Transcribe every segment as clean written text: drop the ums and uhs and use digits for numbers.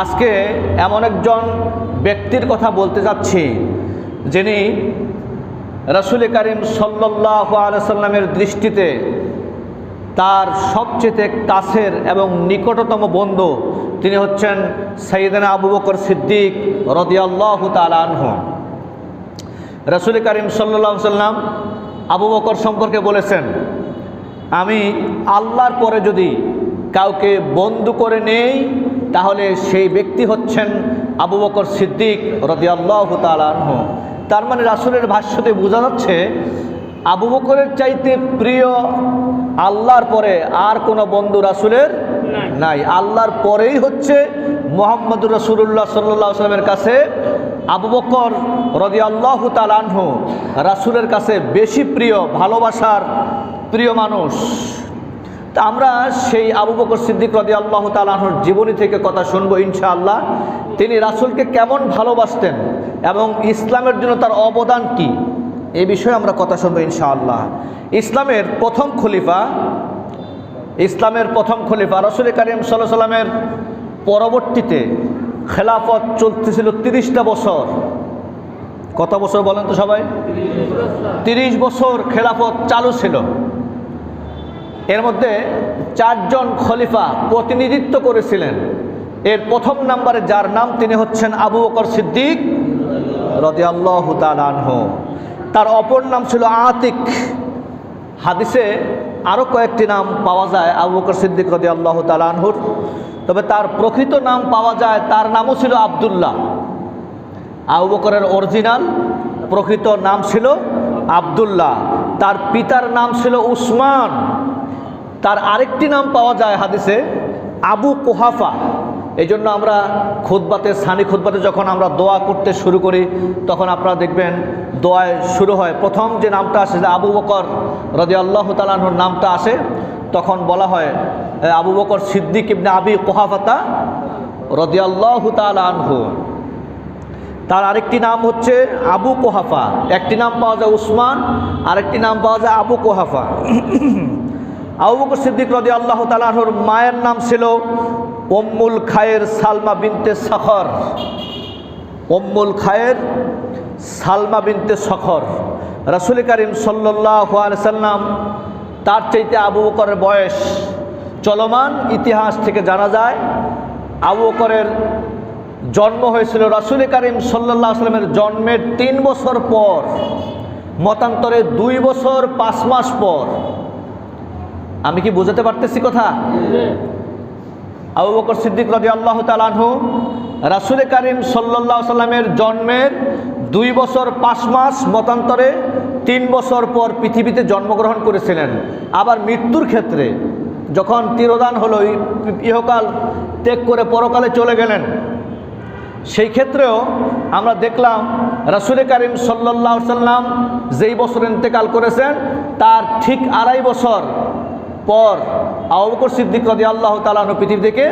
আজকে এমন একজন ব্যক্তির কথা বলতে যাচ্ছি যিনি রাসূল করিম সাল্লাল্লাহু আলাইহি সাল্লামের দৃষ্টিতে তার সবচেয়ে কাছের এবং নিকটতম বন্ধু। তিনি হচ্ছেন সাইয়েদনা আবু বকর সিদ্দিক রাদিয়াল্লাহু তাআলা আনহু। রাসূল করিম সাল্লাল্লাহু আলাইহি সাল্লাম আবু বকর সম্পর্কে বলেছেন, আমি আল্লাহর পরে যদি কাউকে বন্ধু করে নেই তাহলে সেই ব্যক্তি হচ্ছেন আবু বকর সিদ্দিক রাদিয়াল্লাহু তাআলা আনহু। তার মানে রাসূলের ভাষ্যতে বোঝা যাচ্ছে আবু বকরের চাইতে প্রিয় আল্লাহর পরে আর কোনো বন্ধু রাসূলের নাই। আল্লাহর পরেই হচ্ছে মুহাম্মদুর রাসূলুল্লাহ সাল্লাল্লাহু আলাইহি ওয়াসাল্লামের কাছে আবু বকর রাদিয়াল্লাহু তাআলা আনহু রাসূলের কাছে বেশি প্রিয়, ভালোবাসার প্রিয় মানুষ। তা আমরা সেই আবু বকর সিদ্দিক রাদিয়াল্লাহু তাআলা আনহুর জীবনী থেকে কথা শুনবো ইনশাআল্লাহ। তিনি রাসূলকে কেমন ভালোবাসতেন এবং ইসলামের জন্য তার অবদান কি, এই বিষয়ে আমরা কথা শুনবো ইনশাআল্লাহ। ইসলামের প্রথম খলিফা রাসূল করিম সাল্লাল্লাহু আলাইহি সাল্লামের পরবর্তীতে খেলাফত চলতেছিল 30টা বছর। কত বছর বলেন তো সবাই? 30 বছর খেলাফত চালু ছিল। এর মধ্যে 4 জন খলিফা প্রতিনিধিত্ব করেছিলেন। এর প্রথম নম্বরে যার নাম, তিনি হচ্ছেন আবু বকর সিদ্দিক রাদিয়াল্লাহু তাআলা আনহু। তার অপর নাম ছিল আতিক। হাদিসে আরও কয়েকটি নাম পাওয়া যায় আবু বকর সিদ্দিক রাদিয়াল্লাহু তাআলা আনহুর, তবে তার প্রকৃত নাম পাওয়া যায়, তার নামও ছিল আব্দুল্লাহ। আবু বকরের অরিজিনাল প্রকৃত নাম ছিল আব্দুল্লাহ। তার পিতার নাম ছিল উসমান। তার আরেকটি নাম পাওয়া যায় হাদিসে আবু কুহাফা। এই জন্য আমরা সানি খুতবাতে যখন আমরা দোয়া করতে শুরু করি তখন আপনারা দেখবেন দোয়ায় শুরু হয়, প্রথম যে নামটা আসে যে আবু বকর রাদিয়াল্লাহু তাআলা আনহুর নামটা আসে, তখন বলা হয় আবু বকর সিদ্দিক ইবনে আবি কুহাফাতা রাদিয়াল্লাহু তাআলা আনহু। তার আরেকটি নাম হচ্ছে আবু কুহাফা। একটি নাম পাওয়া যায় উসমান, আরেকটি নাম পাওয়া যায় আবু কুহাফা। আবু বকর সিদ্দিক রাদিয়াল্লাহু তাআলা আনহুর মায়ের নাম ছিল উম্মুল খায়ের সালমা বিনতে সখর। উম্মুল খায়ের সালমা বিনতে সখর। রাসূল করিম সাল্লাল্লাহু আলাইহি সাল্লাম তার চাইতে আবু বকরের বয়স, চলমান ইতিহাস থেকে জানা যায় আবু বকরের জন্ম হয়েছিল রাসূল করিম সাল্লাল্লাহু আলাইহি সাল্লামের জন্মের 3 বছর পর, মতান্তরে 2 বছর 5 মাস পর। আমি কি বোঝাতে পারতেছি কথা? আবু বকর সিদ্দিক রাদিয়াল্লাহু তাআলা আনহু রাসূল করিম সাল্লাল্লাহু আলাইহি সাল্লামের জন্মের 2 বছর 5 মাস, মতান্তরে 3 বছর পর পৃথিবীতে জন্মগ্রহণ করেছিলেন। আবার মৃত্যুর ক্ষেত্রে যখন তিরোধান হলো, ইহকাল ত্যাগ করে পরকালে চলে গেলেন, সেই ক্ষেত্রেও আমরা দেখলাম রাসূল করিম সাল্লাল্লাহু আলাইহি সাল্লাম যেই বছর ইন্তেকাল করেছেন তার ঠিক 2.5 বছর পর আবু বকর সিদ্দিক রাদিয়াল্লাহু তাআলা আনহু পৃথিবী থেকে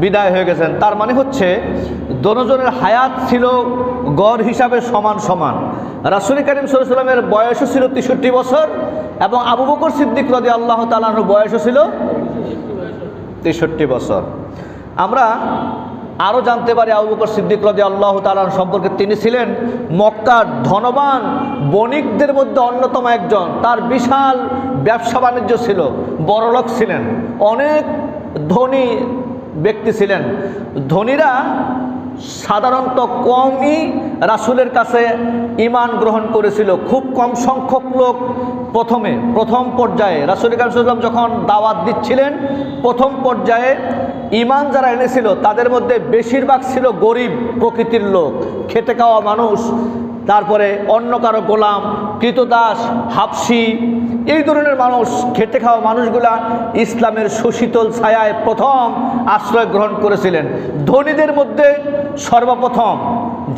বিদায় হয়ে গেছেন। তার মানে হচ্ছে দুজনের হায়াত ছিল গড় হিসাবে সমান সমান। রাসূল করিম সাল্লাল্লাহু আলাইহি সাল্লামের বয়সও ছিল 63 বছর এবং আবু বকর সিদ্দিক রাদিয়াল্লাহু তাআলা আনহুর বয়সও ছিল 63 বছর। আমরা আরও জানতে পারি আবু বকর সিদ্দিক রাদিয়াল্লাহু তাআলা সম্পর্কে, তিনি ছিলেন মক্কার ধনবান বণিকদের মধ্যে অন্যতম একজন। তার বিশাল ব্যবসা বাণিজ্য ছিল, বড়লোক ছিলেন, অনেক ধনী ব্যক্তি ছিলেন। ধনীরা সাধারণত কমই রাসূলের কাছে ঈমান গ্রহণ করেছিল। খুব কম সংখ্যক লোক প্রথম পর্যায়ে রাসূল করিম সাল্লাল্লাহু আলাইহি ওয়াসাল্লাম যখন দাওয়াত দিচ্ছিলেন, প্রথম পর্যায়ে ঈমান যারা এনেছিল তাদের মধ্যে বেশিরভাগ ছিল গরিব প্রকৃতির লোক, খেটে খাওয়া মানুষ, তারপরে অন্য কারো গোলাম, কৃতদাস, হাবশি, এই ধরনের মানুষ, খেটে খাওয়া মানুষগুলা ইসলামের সুশীতল ছায়ায় প্রথম আশ্রয় গ্রহণ করেছিলেন। ধনীদের মধ্যে সর্বপ্রথম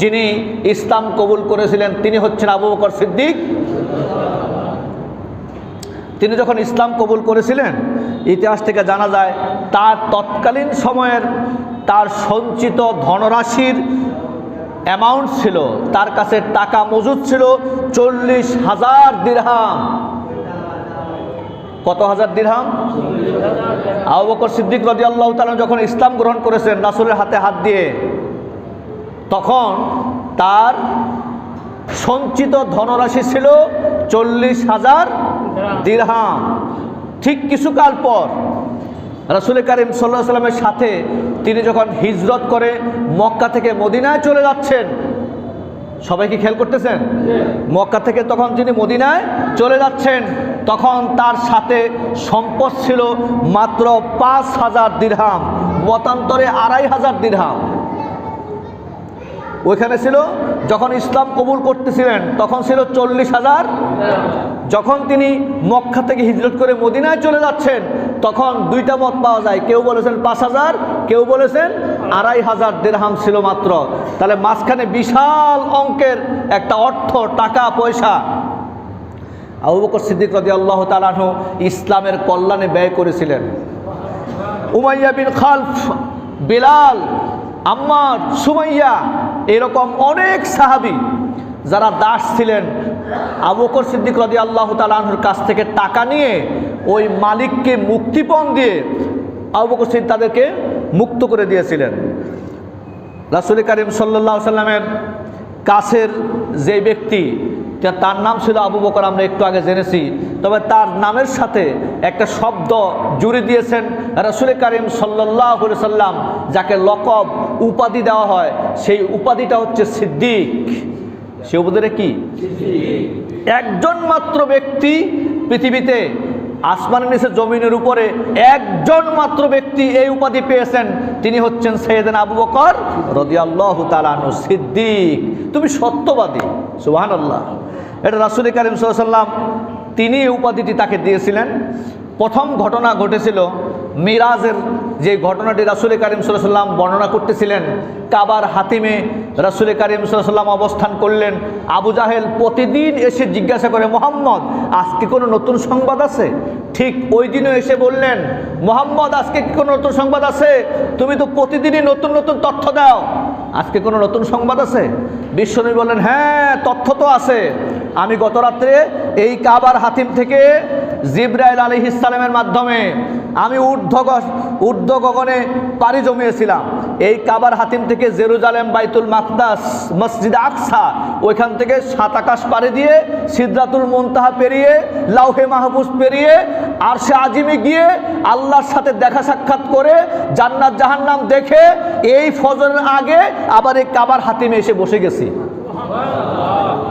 যিনি ইসলাম কবুল করেছিলেন তিনি হচ্ছেন আবু বকর সিদ্দিক। তিনি যখন ইসলাম কবুল করেছিলেন, ইতিহাস থেকে জানা যায় তার তৎকালীন সময়ের তার সঞ্চিত ধনরাশির অ্যামাউন্ট ছিল, তার কাছে টাকা মজুদ ছিল 40,000 দিরহাম। কত হাজার দিরহাম? আবু বকর সিদ্দিক রাদিয়াল্লাহু তাআলা যখন ইসলাম গ্রহণ করেছেন রাসূলের হাতে হাত দিয়ে, তখন তার সঞ্চিত ধনরাশি ছিল 40,000 দিরহাম। ঠিক কিছুকাল পর রাসূল কারীম সাল্লাল্লাহু আলাইহি ওয়াসাল্লামের সাথে তিনি যখন হিজরত করে মক্কা থেকে মদিনায় চলে যাচ্ছেন, সবাই কি খেয়াল করতেছেন? মক্কা থেকে তখন তিনি মদিনায় চলে যাচ্ছেন, তখন তার সাথে সম্পদ ছিল মাত্র 5,000 দিরহাম, মতান্তরে 2,500 দিরহাম ওইখানে ছিল। যখন ইসলাম কবুল করতেছিলেন তখন ছিল 40,000। যখন তিনি মক্কা থেকে হিজরত করে মদিনায় চলে যাচ্ছেন তখন দুইটা মত পাওয়া যায়, কেউ বলেছেন 5,000, কেউ বলেছেন 2,500 দিরহাম ছিল মাত্র। তাহলে মাঝখানে বিশাল অঙ্কের একটা অর্থ, টাকা পয়সা আবু বকর সিদ্দিক রাদিয়াল্লাহু তাআলা আনহু ইসলামের কল্যাণে ব্যয় করেছিলেন। উমাইয়া বিন খালফ, বিলাল, আম্মার, সুমাইয়া, এরকম অনেক সাহাবী যারা দাস ছিলেন আবু বকর সিদ্দিক রাদিয়াল্লাহু তাআলা আনহুর কাছ থেকে টাকা নিয়ে ওই মালিককে মুক্তিপণ দিয়ে আবু বকর সিদ্দিক তাদেরকে মুক্ত করে দিয়েছিলেন। রাসূল কারীম সাল্লাল্লাহু আলাইহি ওয়াসাল্লামের কাছের যে ব্যক্তি, তার নাম ছিল আবু বকর, আমরা একটু আগে জেনেছি, তবে তার নামের সাথে একটা শব্দ জুড়ে দিয়েছেন রাসূল কারীম সাল্লাল্লাহু আলাইহি ওয়াসাল্লাম, যাকে লকব উপাধি দেওয়া হয়, সেই উপাধিটা হচ্ছে সিদ্দিক। সে উপাধিটা কি? একজন মাত্র ব্যক্তি পৃথিবীতে, আসমানের নিচে জমিনের উপরে একজন মাত্র ব্যক্তি এই উপাধি পেয়েছেন, তিনি হচ্ছেন সাইয়েদনা আবু বকর রাদিয়াল্লাহু তাআলা আনহু সিদ্দিক। তুমি সত্যবাদী, সুবহানাল্লাহ। এটা রাসূল কারীম সাল্লাল্লাহু আলাইহি ওয়াসাল্লাম তিনি এই উপাধিটি তাকে দিয়েছিলেন। প্রথম ঘটনা ঘটেছিল মিরাজের, যে ঘটনাটি রাসূল কারীম সাল্লাল্লাহু আলাইহি ওয়াসাল্লাম বর্ণনা করতেছিলেন। কাবার হাতিমে রাসূল কারীম সাল্লাল্লাহু আলাইহি ওয়াসাল্লাম অবস্থান করলেন। আবু জাহেল প্রতিদিন এসে জিজ্ঞাসা করে, মুহাম্মদ আজকে কোনো নতুন সংবাদ আছে? ঠিক ওই দিনও এসে বললেন, মুহাম্মদ আজকে কি কোনো নতুন সংবাদ আছে? তুমি তো প্রতিদিনই নতুন নতুন তথ্য দাও, আজকে কোনো নতুন সংবাদ আছে? বিশ্বনবী বললেন, হ্যাঁ তথ্য তো আছে। আমি গত রাত্রে এই কাবার হাতিম থেকে জিবরাইল আলাইহিস সালামের মাধ্যমে আমি ঊর্ধ্ব গগনে পাড়ি জমিয়েছিলাম। এই কাবার হাতিম থেকে জেরুজালেম, বাইতুল মাকদাস, মসজিদ আকসা, ওইখান থেকে 7 আকাশ পাড়ি দিয়ে সিদরাতুল মুনতাহা পেরিয়ে লাউহে মাহফুজ পেরিয়ে আরশে আজিমে গিয়ে আল্লাহর সাথে দেখা সাক্ষাৎ করে জান্নাত জাহান্নাম দেখে এই ফজরের আগে আবার এই কাবার হাতিমে এসে বসে গেছি।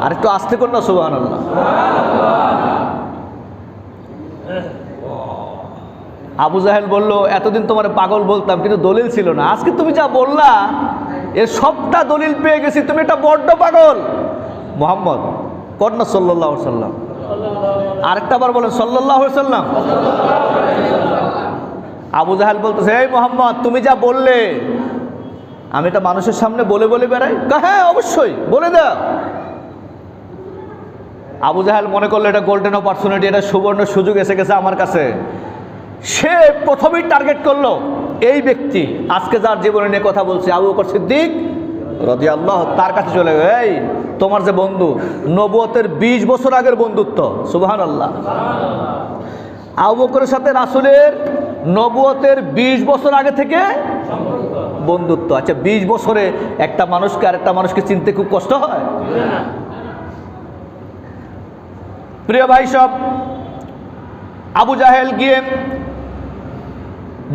আর একটু আস্তে কর না, সুবহানাল্লাহ। আবু জাহেল বলল, এতদিন তোমার পাগল বলতাম কিন্তু দলিল ছিল না, আজকে তুমি যা বললা এর সবটা দলিল পেয়ে গেছি, তুমি এটা বড্ড পাগল। মুহাম্মদ কন্যা সাল্লাল্লাহু আলাইহি ওয়াসাল্লাম, আরেকটা বার বলেন সাল্লাল্লাহু আলাইহি ওয়াসাল্লাম। আবু জাহেল বলতেছে, এই মুহাম্মদ তুমি যা বললে আমি এটা মানুষের সামনে বলে বলে বেড়াই? হ্যাঁ অবশ্যই বলে দাও। আবু জাহেল মনে করলো এটা গোল্ডেন অপরচুনিটি, এটা সুবর্ণ সুযোগ এসে গেছে আমার কাছে। সে প্রথমেই টার্গেট করলো এই ব্যক্তি আজকে যার জীবনে নিয়ে কথা বলছে, আবু বকর সিদ্দিক রাদিয়াল্লাহু, তার কাছে চলে গেল। এই তোমার যে বন্ধু, নবুয়তের 20 বছর আগের বন্ধুত্ব, সুবহানাল্লাহ। আবু বকরের সাথে রাসূলের নবুয়তের 20 বছর আগে থেকে বন্ধুত্ব। আচ্ছা 20 বছরে একটা মানুষকে আরেকটা মানুষকে চিনতে খুব কষ্ট হয়? প্রিয় ভাই সব, আবু জাহেল গিয়ে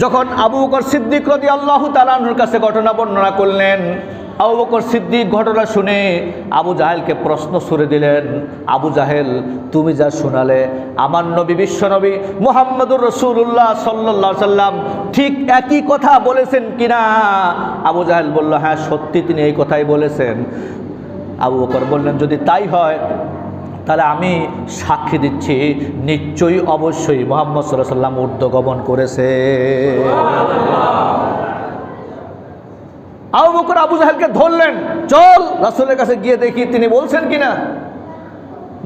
যখন আবু বকর সিদ্দিক রাদিয়াল্লাহু তাআলা আনহুর কাছে ঘটনা বর্ণনা করলেন, আবু বকর সিদ্দিক ঘটনা শুনে আবু জাহেলকে প্রশ্ন ছুড়ে দিলেন, আবু জাহেল তুমি যা শোনালে আমার নবী বিশ্বনবী মুহাম্মদুর রাসূলুল্লাহ সাল্লাল্লাহু আলাইহি সাল্লাম ঠিক একই কথা বলেছেন কিনা? আবু জাহেল বলল, হ্যাঁ সত্যি তিনি এই কথাই বলেছেন। আবু বকর বললেন, যদি তাই হয় তাহলে আমি সাক্ষী দিচ্ছি নিশ্চয়ই অবশ্যই মুহাম্মদ সাল্লাল্লাহু আলাইহি সাল্লাম ঊর্ধ্বগমন করেছে। আবু বকর আবু জাহেলকে ধরলেন, চল রাসূলের কাছে গিয়ে দেখি তিনি বলছেন কিনা।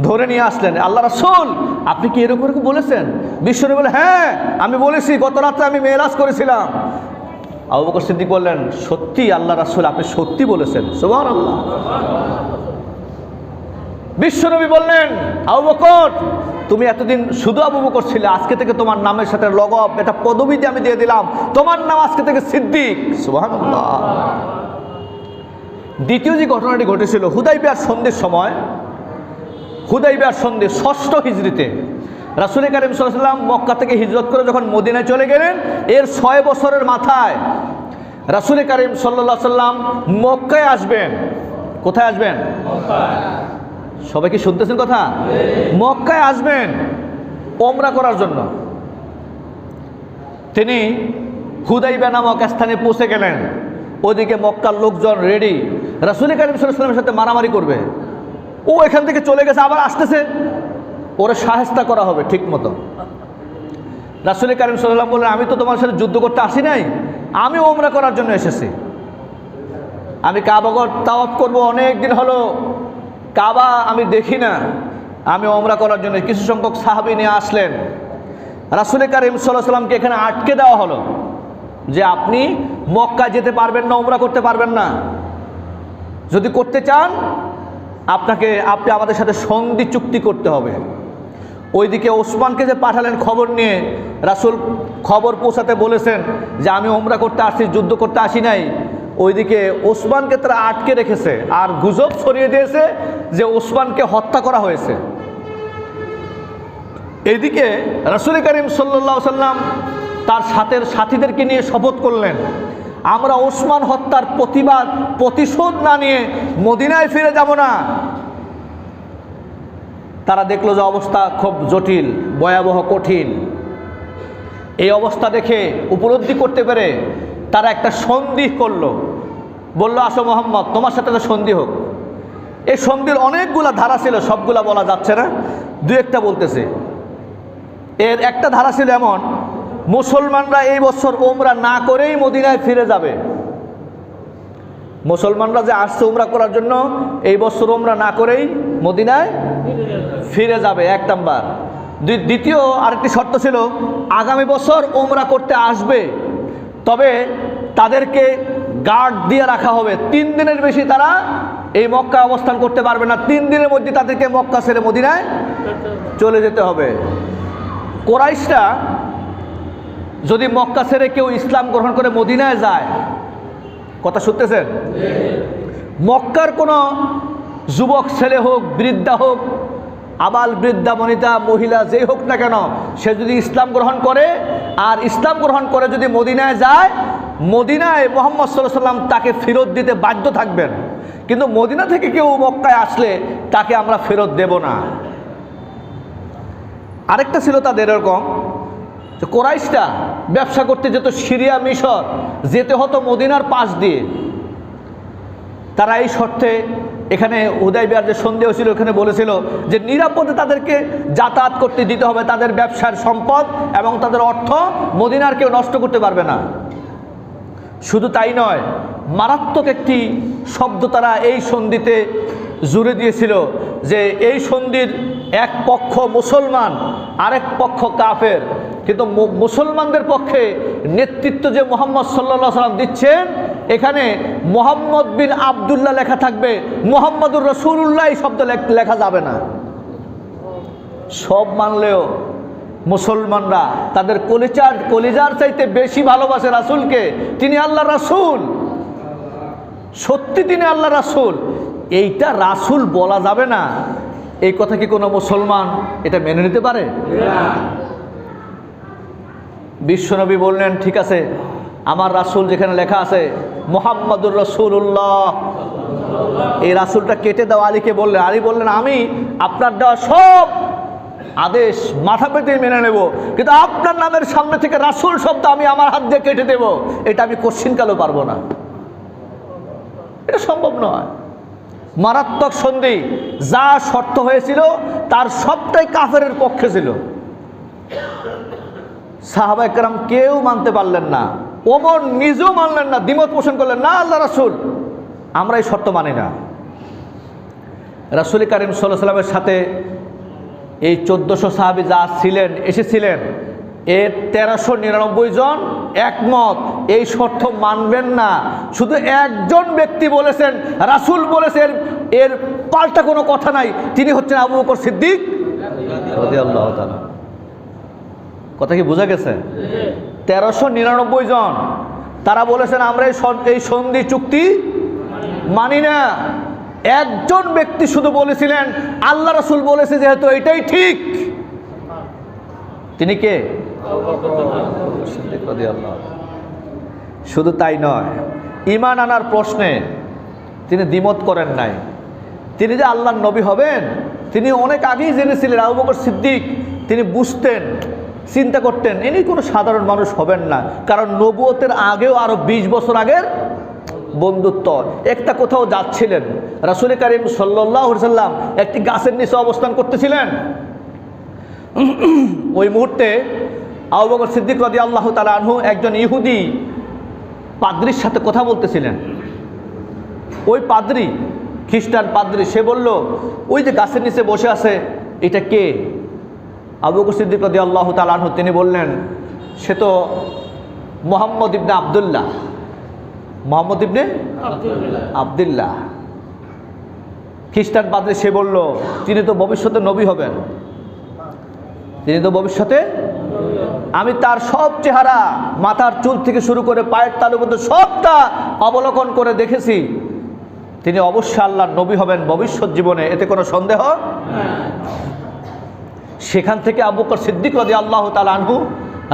ধরে নিয়ে আসলেন, আল্লাহ রাসূল আপনি কি এরকম এরকম বলেছেন? বিশ্বনবী বলে, হ্যাঁ আমি বলেছি, গত রাতে আমি মেরাজ করেছিলাম। আবু বকর সিদ্দিক বললেন, সত্যি আল্লাহ রাসূল আপনি সত্যি বলেছেন, সুবহানাল্লাহ। বিশ্বনবী বললেন, আবু বকর তুমি এতদিন শুধু আবু বকর ছিলে, আজকে থেকে তোমার নামের সাথে লগব এটা পদবী দিয়ে আমি দিয়ে দিলাম, তোমার নাম আজকে থেকে সিদ্দিক। সুবহানাল্লাহ। দ্বিতীয় যে ঘটনাটি ঘটেছিল হুদাইবিয়ার সন্ধির সময়, হুদাইবিয়ার সন্ধি 6ষ্ঠ হিজরিতে রাসূল কারীম সাল্লাল্লাহু আলাইহি ওয়াসাল্লাম মক্কা থেকে হিজরত করে যখন মদিনায় চলে গেলেন, এর 6 বছরের মাথায় রাসূল কারীম সাল্লাল্লাহু আলাইহি ওয়াসাল্লাম মক্কায় আসবেন। কোথায় আসবেন? সবাই কি শুনতেছেন কথা? মক্কায় আসবেন ওমরা করার জন্য। তিনি হুদাইবিয়া নামক স্থানে পৌঁছে গেলেন। ওদিকে মক্কার লোকজন রেডি, রাসূল কারীম সাল্লাল্লাহু আলাইহি ওয়াসাল্লামের সাথে মারামারি করবে। ও এখান থেকে চলে গেছে, আবার আসতেছে, ওরা শায়েস্তা করা হবে ঠিক মতো। রাসূল কারীম সাল্লাল্লাহু আলাইহি ওয়াসাল্লাম বললেন, আমি তো তোমার সাথে যুদ্ধ করতে আসি নাই, আমি ওমরা করার জন্য এসেছি। আমি কাবাগর তাওয়াফ করব, অনেক দিন হলো কাবা আমি দেখি না, আমি ওমরা করার জন্য। কিছু সংখ্যক সাহাবী নিয়ে আসলেন। রাসূল কারীম সাল্লাল্লাহু আলাইহি ওয়াসাল্লামকে এখানে আটকে দেওয়া হলো যে আপনি মক্কা যেতে পারবেন না, ওমরা করতে পারবেন না। যদি করতে চান আপনি আমাদের সাথে সন্ধি চুক্তি করতে হবে। ওইদিকে ওসমানকে যে পাঠালেন খবর নিয়ে, রাসূল খবর পৌঁছাতে বলেছেন যে আমি ওমরা করতে আসছি, যুদ্ধ করতে আসি নাই। ওইদিকে ওসমানকে তারা আটকে রেখেছে আর গুজব ছড়িয়ে দিয়েছে যে ওসমানকে হত্যা করা হয়েছে। এইদিকে রাসূল কারীম সাল্লাল্লাহু আলাইহি ওয়াসাল্লাম তার সাথীদেরকে নিয়ে শপথ করলেন, আমরা ওসমান হত্যার প্রতিশোধ না নিয়ে মদিনায় ফিরে যাব না। তারা দেখলো যে অবস্থা খুব জটিল, ভয়াবহ, কঠিন। এই অবস্থা দেখে উপলব্ধি করতে পেরে তারা একটা সন্ধি করলো। বলল, আসো মুহাম্মদ, তোমার সাথে তো সন্ধি হোক। এই সন্ধির অনেকগুলা ধারা ছিল, সবগুলা বলা যাচ্ছে না, দু একটা বলতেছে। এর একটা ধারা ছিল এমন, মুসলমানরা এই বছর ওমরা না করেই মদিনায় ফিরে যাবে। মুসলমানরা যে আসছে ওমরা করার জন্য, এই বছর ওমরা না করেই মদিনায় ফিরে যাবে, 1 নাম্বার। দ্বিতীয় আরেকটি শর্ত ছিল, আগামী বছর ওমরা করতে আসবে, তবে তাদেরকে গার্ড দিয়ে রাখা হবে। 3 দিনের বেশি তারা এই মক্কা অবস্থান করতে পারবে না। 3 দিনের মধ্যে তাদেরকে মক্কা ছেড়ে মদিনায় চলে যেতে হবে। কুরাইশরা যদি মক্কা ছেড়ে কেউ ইসলাম গ্রহণ করে মদিনায় যায়, কথা শুনতেছেন? মক্কার কোনো যুবক ছেলে হোক, বৃদ্ধা হোক, আবাল বৃদ্ধা বনিতা মহিলা যেই হোক না কেন, সে যদি ইসলাম গ্রহণ করে আর ইসলাম গ্রহণ করে যদি মদিনায় যায়, মদিনায় মুহাম্মদ সাল্লাল্লাহু আলাইহি ওয়াসাল্লাম তাকে ফেরত দিতে বাধ্য থাকবেন। কিন্তু মদিনা থেকে কেউ মক্কায় আসলে তাকে আমরা ফেরত দেব না। আরেকটা ছিল তাদের এরকম যে কুরাইশরা ব্যবসা করতে যেত সিরিয়া, মিশর, যেতে হতো মদিনার পাশ দিয়ে। তারা এই শর্তে এখানে হুদাইবিয়ার যে সন্ধি হয়েছিল ওখানে বলেছিল যে নিরাপদে তাদেরকে যাতায়াত করতে দিতে হবে, তাদের ব্যবসার সম্পদ এবং তাদের অর্থ মদিনার কেউ নষ্ট করতে পারবে না। শুধু তাই নয়, মারাত্মক একটি শব্দ তারা এই সন্ধিতে জুড়ে দিয়েছিল যে এই সন্ধির এক পক্ষ মুসলমান, আরেক পক্ষ কাফের। কিন্তু মুসলমানদের পক্ষে নেতৃত্ব যে মুহাম্মদ সাল্লাল্লাহু আলাইহি ওয়াসাল্লাম দিচ্ছেন, এখানে মুহাম্মদ বিন আব্দুল্লাহ লেখা থাকবে, মুহাম্মদুর রাসূলুল্লাহ এই শব্দ লেখা যাবে না। সব মানলেও মুসলমানরা তাদের কলিজার চাইতে বেশি ভালোবাসে রাসূলকে। তিনি আল্লাহর রাসূল, সত্যি তিনি আল্লাহর রাসূল। এইটা রাসূল বলা যাবে না, এই কথা কি কোনো মুসলমান এটা মেনে নিতে পারে? বিশ্বনবী বললেন, ঠিক আছে, আমার রাসূল যেখানে লেখা আছে মুহাম্মাদুর রাসূলুল্লাহ, এই রাসূলটা কেটে দাও। আলীকে বললেন, আলী বললেন, আমি আপনার দেওয়া সব আদেশ মাথা পেতে মেনে নেব, কিন্তু আপনার নামের সামনে থেকে রাসূল শব্দ আমি আমার হাত দিয়ে কেটে দেব, এটা আমি কোশ্চিনকালও পারবো না, এটা সম্ভব নয়। মারাত্মক সন্ধি, যা শর্ত হয়েছিল তার সবটাই কাফেরের পক্ষে ছিল। সাহাবায়ে কেরাম কেউ মানতে পারলেন না, ওমর নিজেও মানলেন না, দ্বিমত পোষণ করলেন, না আল্লাহ রাসূল, আমরা এই শর্ত মানি না। রাসূল কারীম সাল্লাল্লাহু আলাইহি ওয়াসাল্লামের সাথে এই 1400 সাহাবী যা ছিলেন, এসেছিলেন, এর 1399 জন একমত এই শর্ত মানবেন না। শুধু একজন ব্যক্তি বলেছেন, রাসূল বলেছেন, এর পাল্টা কোনো কথা নাই, তিনি হচ্ছেন আবু বকর সিদ্দিক রাদিয়াল্লাহু তাআলা। কথা কি বোঝা গেছে? 1399 জন তারা বলেছেন আমরা এই সন্ধি চুক্তি মানি না। একজন ব্যক্তি শুধু বলেছিলেন আল্লাহ রাসূল বলেছে যেহেতু এটাই ঠিক। তিনি কে? সিদ্দিক রাদিয়াল্লাহু তাআলা। শুধু তাই নয়, ঈমান আনার প্রশ্নে তিনি দ্বিমত করেন নাই। তিনি যে আল্লাহর নবী হবেন তিনি অনেক আগেই জেনেছিলেন। আবু বকর সিদ্দিক তিনি বুঝতেন, চিন্তা করতেন ইনি কোনো সাধারণ মানুষ হবেন না, কারণ নবুয়তের আগেও আরো 20 বছর আগের বন্ধুত্ব। একটা কোথাও যাচ্ছিলেন, রাসূল কারীম সাল্লাল্লাহু আলাইহি সাল্লাম একটি গাছের নিচে অবস্থান করতেছিলেন। ওই মুহূর্তে আবু বকর সিদ্দিক রাদিয়াল্লাহু তাআলা আনহু একজন ইহুদি পাদ্রীর সাথে কথা বলতেছিলেন। ওই পাদ্রী, খ্রিস্টান পাদ্রী, সে বলল ওই যে গাছের নিচে বসে আছে এটা কে? আবু বকর সিদ্দিক রাদিয়াল্লাহু তাআলা আনহু তিনি বললেন সে তো মুহাম্মদ ইবনে আব্দুল্লাহ। মুহাম্মদ ইবনে আব্দুল্লাহ। খ্রিস্টান পাদ্রী সে বলল তিনি তো ভবিষ্যতে নবী হবেন, তিনি তো ভবিষ্যতে, আমি তার সব চেহারা, মাথার চুল থেকে শুরু করে পায়ের তালু পর্যন্ত সবটা অবলোকন করে দেখেছি, তিনি অবশ্যই আল্লাহর নবী হবেন ভবিষ্যৎ জীবনে, এতে কোনো সন্দেহ। সেখান থেকে আবু বকর সিদ্দিক রাদিয়াল্লাহু তাআলা আনহু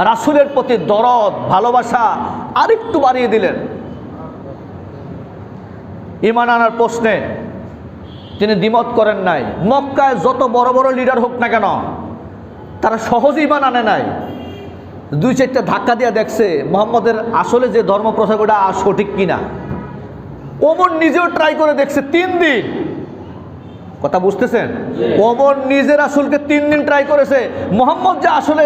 রাসূলের প্রতি দরদ, ভালোবাসা আরেকটু বাড়িয়ে দিলেন। ঈমান আনার প্রশ্নে তিনি দ্বিমত করেন নাই। মক্কায় যত বড় বড় লিডার হোক না কেন তারা সহজে ঈমান আনে নাই। 2-4টা ধাক্কা দিয়ে দেখছে মুহাম্মদের আসলে যে ধর্ম প্রচার ওটা সঠিক কিনা। ওমর নিজেও ট্রাই করে দেখছে 3 দিন। কথা বুঝতেছেন? ওমর নিজের রাসূলকে 3 দিন ট্রাই করেছে মুহাম্মদ যে আসলে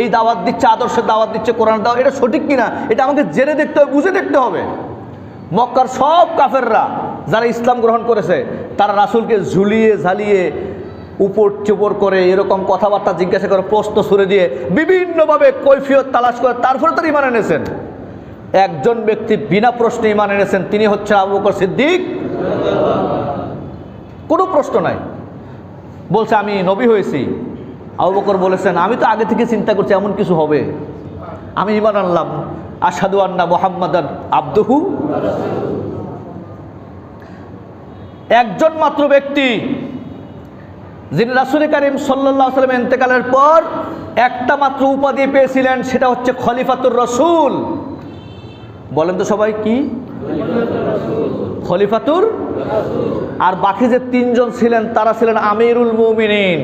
এই দাওয়াত দিচ্ছে, আদর্শের দাওয়াত দিচ্ছে, কোরআন দাওয়াত, এটা সঠিক কিনা এটা আমাকে জেনে দেখতে হবে, বুঝে দেখতে হবে। মক্কার সব কাফেররা যারা ইসলাম গ্রহণ করেছে তারা রাসূলকে ঝুলিয়ে ঝালিয়ে উপর চুপর করে এরকম কথাবার্তা জিজ্ঞাসা করে, প্রশ্ন ছুড়ে দিয়ে বিভিন্নভাবে কৈফিয়ত তালাশ করে তারপরে তারা ঈমান এনেছেন। একজন ব্যক্তি বিনা প্রশ্নে ঈমান এনেছেন, তিনি হচ্ছেন আবু বকর সিদ্দিক। কোনো প্রশ্ন নাই, বলছে আমি নবী হয়েছি। আবু বকর বলেছেন আমি তো আগে থেকে চিন্তা করছি এমন কিছু হবে, আমি ঈমান আনলাম, আশহাদু আন্না মুহাম্মাদান আবদুহু। একজন মাত্র ব্যক্তি যিনি রাসূল কারীম সাল্লাল্লাহু আলাইহি ওয়াসাল্লাম ইন্তেকালের পর একটা মাত্র উপাধি পেয়েছিলেন, সেটা হচ্ছে খলিফাতুর রাসূল। বলেন তো সবাই কি? খলিফাতুর রাসূল। আর বাকি যে 3 জন ছিলেন তারা ছিলেন আমিরুল মুমিনিন।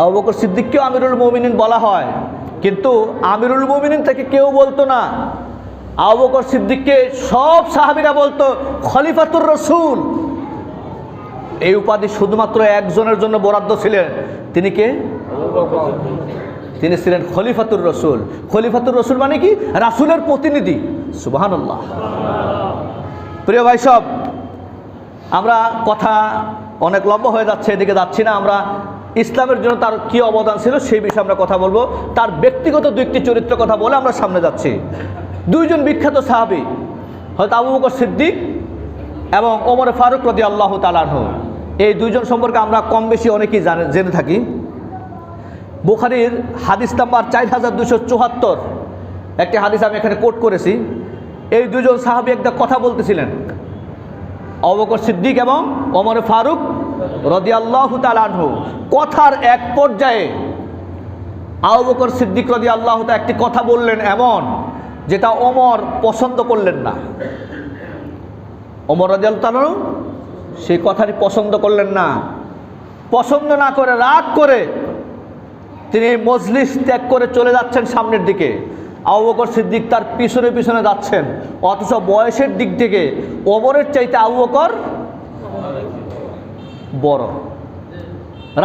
আবু বকর সিদ্দিককেও আমিরুল মুমিনিন বলা হয়, কিন্তু আমিরুল মুমিনিন থেকে কেউ বলতো না। আবু বকর সিদ্দিককে সব সাহাবীরা বলতো খলিফাতুর রাসূল। এই উপাধি শুধুমাত্র একজনের জন্য বরাদ্দ ছিলেন, তিনি কে? তিনি ছিলেন খলিফাতুর রাসূল। খলিফাতুর রাসূল মানে কি? রাসূলের প্রতিনিধি। সুবহানাল্লাহ। প্রিয় ভাই সব, আমরা কথা অনেক লম্বা হয়ে যাচ্ছে, এদিকে যাচ্ছি না। আমরা ইসলামের জন্য তার কি অবদান ছিল সেই বিষয়ে আমরা কথা বলবো। তার ব্যক্তিগত 2টি চরিত্র কথা বলে আমরা সামনে যাচ্ছি। 2 জন বিখ্যাত সাহাবী হযরত আবু বকর সিদ্দিক এবং ওমর ফারুক রাদিয়াল্লাহু তাআলা আনহু। এই 2 জন সম্পর্কে আমরা কম বেশি অনেকেই জেনে থাকি। বুখারীর হাদিস নাম্বার 4274 একটি হাদিস আমি এখানে কোট করেছি। এই 2 জন সাহাবী একটা কথা বলতেছিলেন, আবু বকর সিদ্দিক এবং ওমর ফারুক রাদিয়াল্লাহু তাআলা আনহু। কথার এক পর্যায়ে আবু বকর সিদ্দিক রাদিয়াল্লাহু তাআলা একটি কথা বললেন এমন যেটা ওমর পছন্দ করলেন না। ওমর রাদিয়াল্লাহু তাআলা সেই কথাটি পছন্দ করলেন না। পছন্দ না করে রাগ করে তিনি মজলিস ত্যাগ করে চলে যাচ্ছেন সামনের দিকে। আবু বকর সিদ্দিক তার পিছনে পিছনে যাচ্ছেন, অথচ বয়সের দিক থেকে ওমরের চাইতে আবু বকর বড়।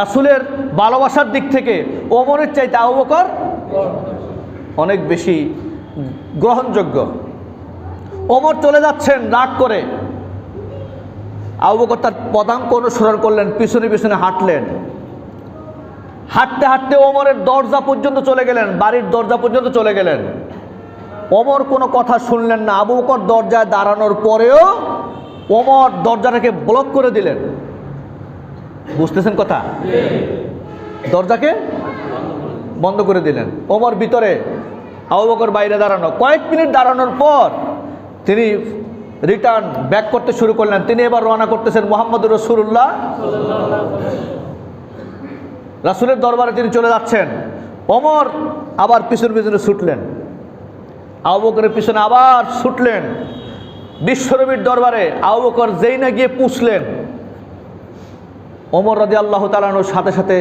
রাসূলের ভালোবাসার দিক থেকে ওমরের চাইতে আবু বকর অনেক বেশি গ্রহণযোগ্য। ওমর চলে যাচ্ছেন রাগ করে, আবু বকর তার পদাঙ্ক অনুসরণ করলেন, পিছনে পিছনে হাঁটলেন। হাঁটতে হাঁটতে ওমরের দরজা পর্যন্ত চলে গেলেন, বাড়ির দরজা পর্যন্ত চলে গেলেন। ওমর কোনো কথা শুনলেন না। আবু বকর দরজায় দাঁড়ানোর পরেও ওমর দরজাটাকে ব্লক করে দিলেন। বুঝতেছেন কথা? দরজাকে বন্ধ করে দিলেন। ওমর ভিতরে, আবু বকর বাইরে দাঁড়ানো। কয়েক মিনিট দাঁড়ানোর পর তিনি রিটার্ন ব্যাক করতে শুরু করলেন। তিনি এবার রওনা করতেছেন মুহাম্মদুর রাসূলুল্লাহ, রাসূলের দরবারে তিনি চলে যাচ্ছেন। ওমর আবার পিছনে পিছনে ছুটলেন, আবু বকরের পিছনে আবার ছুটলেন বিশ্বনবীর দরবারে। আবু বকর যেই না গিয়ে পুছলেন, ওমর রাদিয়াল্লাহু তাআলা আনহুর সাথে সাথে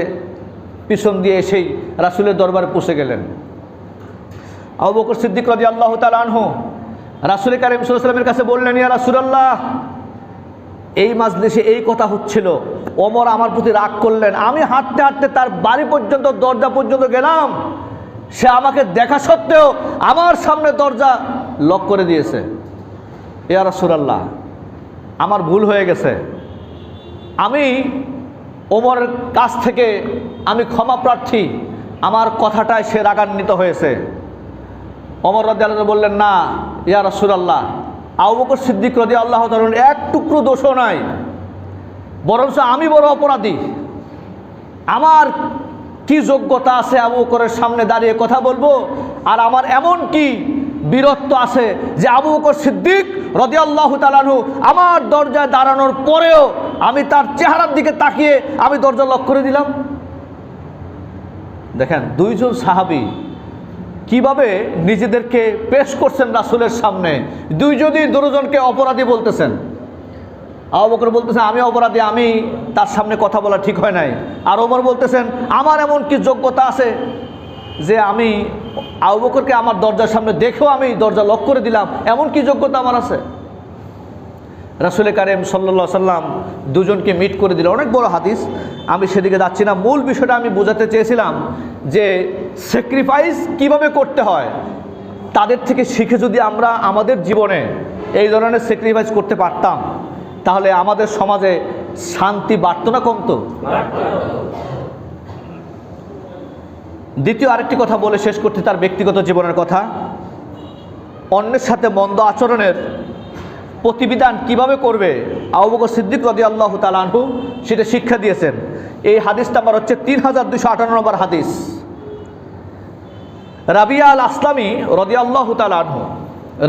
পিছন দিয়ে এসেই রাসূলের দরবারে পৌঁছে গেলেন। আবু বকর সিদ্দিক রাদিয়াল্লাহু তাআলা আনহু রাসূল কারীম সাল্লাল্লাহু আলাইহি ওয়াসাল্লামের কাছে বললেন, ইয়া রাসূলুল্লাহ, এই মাজলিসে এই কথা হচ্ছিল, ওমর আমার প্রতি রাগ করলেন। আমি হাঁটতে হাঁটতে তার বাড়ি পর্যন্ত, দরজা পর্যন্ত গেলাম, সে আমাকে দেখা সত্ত্বেও আমার সামনে দরজা লক করে দিয়েছে। ইয়া রাসূলুল্লাহ, আমার ভুল হয়ে গেছে। আমি ওমরের কাছ থেকে আমি ক্ষমা প্রার্থী, আমার কথাটায় সে রাগান্বিত হয়েছে। ওমর রাদিয়াল্লাহু আনহু বললেন, না ইয়া রাসূলুল্লাহ, আবু বকর সিদ্দিক রাদিয়াল্লাহু তাআলা এক টুকরো দোষও নাই, বরঞ্চ আমি বড় অপরাধী। আমার কি যোগ্যতা আছে আবু বকরের সামনে দাঁড়িয়ে কথা বলবো? আর আমার এমন কি বীরত্ব আছে যে আবু বকর সিদ্দিক রাদিয়াল্লাহু তাআলা আনহু আমার দরজায় দাঁড়ানোর পরেও আমি তার চেহারার দিকে তাকিয়ে আমি দরজা লক করে দিলাম? দেখেন দুইজন সাহাবী কিভাবে নিজেদেরকে পেশ করছেন রাসূলের সামনে। দুজনকে অপরাধী বলতেছেন। আবু বকর বলতেছেন আমি অপরাধী, আমি তার সামনে কথা বলা ঠিক হয় নাই। আর ওমর বলতেছেন আমার এমন কি যোগ্যতা আছে যে আমি আবু বকরকে আমার দরজার সামনে দেখেও আমি দরজা লক করে দিলাম, এমন কি যোগ্যতা আমার আছে? রাসূল কারীম সাল্লাল্লাহু আলাইহি সাল্লাম দুজনকে মিট করে দিল। অনেক বড় হাদিস, আমি সেদিকে যাচ্ছি না। মূল বিষয়টা আমি বোঝাতে চেয়েছিলাম যে স্যাক্রিফাইস কিভাবে করতে হয়। তাদের থেকে শিখে যদি আমরা আমাদের জীবনে এই ধরনের স্যাক্রিফাইস করতে পারতাম, তাহলে আমাদের সমাজে শান্তি বাড়তো না কমতো? দ্বিতীয় আরেকটি কথা বলে শেষ করতে, তার ব্যক্তিগত জীবনের কথা। অন্যের সাথে মন্দ আচরণের প্রতিবিধান কিভাবে করবে আবু বকর সিদ্দিক রাদিয়াল্লাহু তাআলা আনহু সেটা শিক্ষা দিয়েছেন। এই হাদিস নাম্বার হচ্ছে 3258 নম্বর হাদিস। রাবিয়া আল আসলামী রাদিয়াল্লাহু তাআলা আনহু,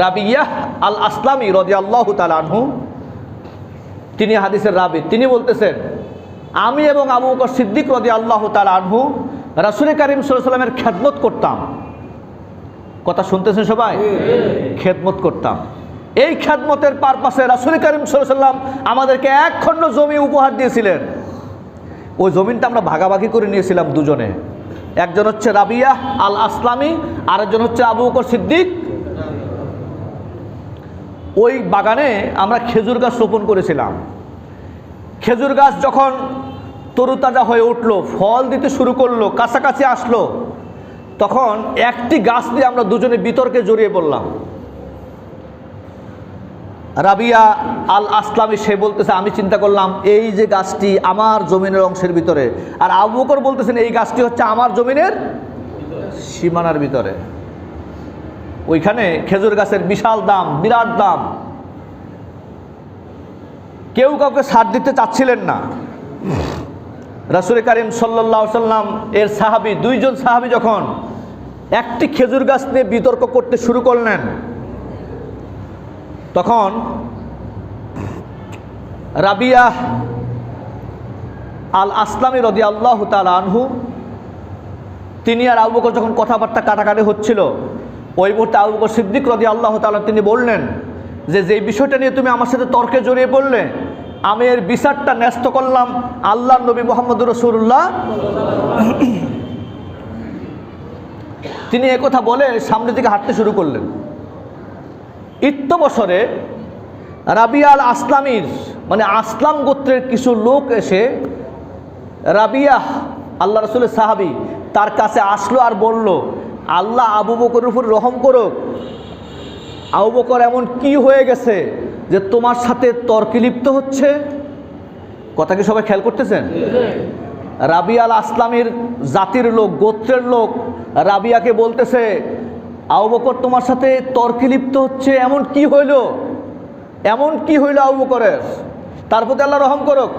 রাবিয়া আল আসলামী রাদিয়াল্লাহু তাআলা আনহু, তিনি হাদিসের রাবি। তিনি বলতেছেন আমি এবং আবু বকর সিদ্দিক রাদিয়াল্লাহু তাআলা আনহু রাসূল কারীম সাল্লাল্লাহু আলাইহি ওয়াসাল্লামের খেদমত করতাম। কথা শুনতেছেন সবাই? খেদমত করতাম। এই খেদমতের পারপাসে রাসূল কারীম সাল্লাল্লাহু আলাইহি ওয়াসাল্লাম আমাদেরকে এক খণ্ড জমি উপহার দিয়েছিলেন। ওই জমিনটা আমরা ভাগাভাগি করে নিয়েছিলাম দুজনে। একজন হচ্ছে রাবিয়া আল আসলামী, আরেকজন হচ্ছে আবু বকর সিদ্দিক। ওই বাগানে আমরা খেজুর গাছ রোপণ করেছিলাম। খেজুর গাছ যখন তরুতাজা হয়ে উঠলো, ফল দিতে শুরু করলো, কাছাকাছি আসলো, তখন একটি গাছ দিয়ে আমরা দুজনে বিতর্কে জড়িয়ে পড়লাম। রাবিয়া আল আসলামী সে বলতেছে আমি চিন্তা করলাম এই যে গাছটি আমার জমিনের অংশের ভিতরে, আর আবু বকর বলতেছেন এই গাছটি হচ্ছে আমার জমিনের সীমানার ভিতরে। ওইখানে খেজুর গাছের বিশাল দাম, বিরাট দাম। কেউ কাউকে ছাড় দিতে চাচ্ছিলেন না। রাসূল কারীম সাল্লাল্লাহু আলাইহি ওয়াসাল্লাম এর সাহাবী, দুইজন সাহাবী যখন একটি খেজুর গাছ নিয়ে বিতর্ক করতে শুরু করলেন, তখন রাবিয়া আল আসলামী রাদিয়াল্লাহু তাআলা আনহু তিনি আর আবু বকর যখন কথাবার্তা কাটাকাটি হচ্ছিল, ওই মুহূর্তে আবু বকর সিদ্দিক রাদিয়াল্লাহু তাআলা তিনি বললেন যে যেই বিষয়টা নিয়ে তুমি আমার সাথে তর্কে জড়িয়ে পড়লে, আমি এর বিচারটা ন্যস্ত করলাম আল্লাহর নবী মুহাম্মদুর রাসূলুল্লাহ। তিনি একথা বলে সামনের দিকে হাঁটতে শুরু করলেন। ইত্যবসরে রাবিয়া আল আসলামীর মানে আসলাম গোত্রের কিছু লোক এসে রাবিয়া আল্লাহ রাসূলের সাহাবী তার কাছে আসলো আর বলল, আল্লাহ আবু বকরের উপর রহম করুক, আবু বকর এমন কি হয়ে গেছে যে তোমার সাথে তর্কে লিপ্ত হচ্ছে? কথা কি সবাই খেয়াল করতেছেন? রাবিয়া আল আসলামীর জাতির লোক, গোত্রের লোক রাবিয়াকে বলতেছে আবু বকর তোমার সাথে তর্কে লিপ্ত হচ্ছে, এমন কি হইল? এমন কি হইল আবু বকরের? তার প্রতি আল্লাহ রহম করুক।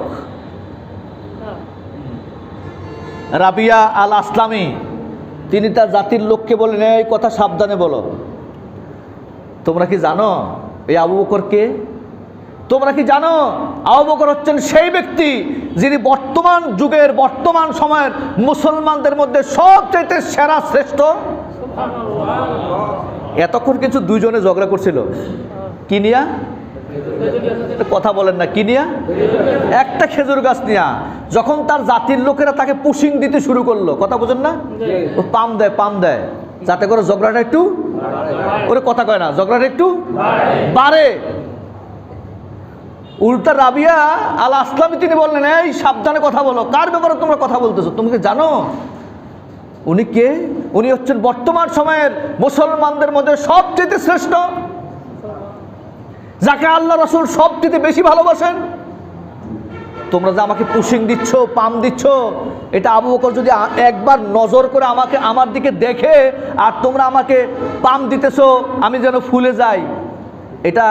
রাবিয়া আল আসলামী, তিনি তার জাতির লোককে বললেন, এই কথা সাবধানে বলো, তোমরা কি জানো এই আবু বকর কে? তোমরা কি জানো আবু বকর হচ্ছেন সেই ব্যক্তি যিনি বর্তমান যুগের, বর্তমান সময়ের মুসলমানদের মধ্যে সবচেয়ে সেরা, শ্রেষ্ঠ। এতক্ষণ কিছু দুইজনে ঝগড়া করছিল, কি নিয়া? কথা বলেন না, কি নিয়া? একটা খেজুর গাছ নিয়া। যখন তার জাতির লোকেরা তাকে পুশিং দিতে শুরু করলো, কথা বোঝেন না, ও পাম দেয়, পাম দেয়, যাতে করে ঝগড়াটা একটু, ওরে কথা কয় না, ঝগড়াটা একটু বাড়ে। উল্টা রাবিয়া আল আসলামী তিনি বললেন, এই সাবধানে কথা বলো, কার ব্যাপারে তোমরা কথা বলতেছো? তুমি কি জানো উনি কে? উনি হচ্ছেন বর্তমান সময়ের মুসলমানদের মধ্যে সবচেয়ে শ্রেষ্ঠ, যাকে আল্লাহ রাসূল সবচেয়ে বেশি ভালোবাসেন। তোমরা যে আমাকে পুশিং দিচ্ছ, পাম দিচ্ছ, এটা আবু বকর যদি একবার নজর করে আমাকে, আমার দিকে দেখে, আর তোমরা আমাকে পাম দিতেছো আমি যেন ফুলে যাই, এটা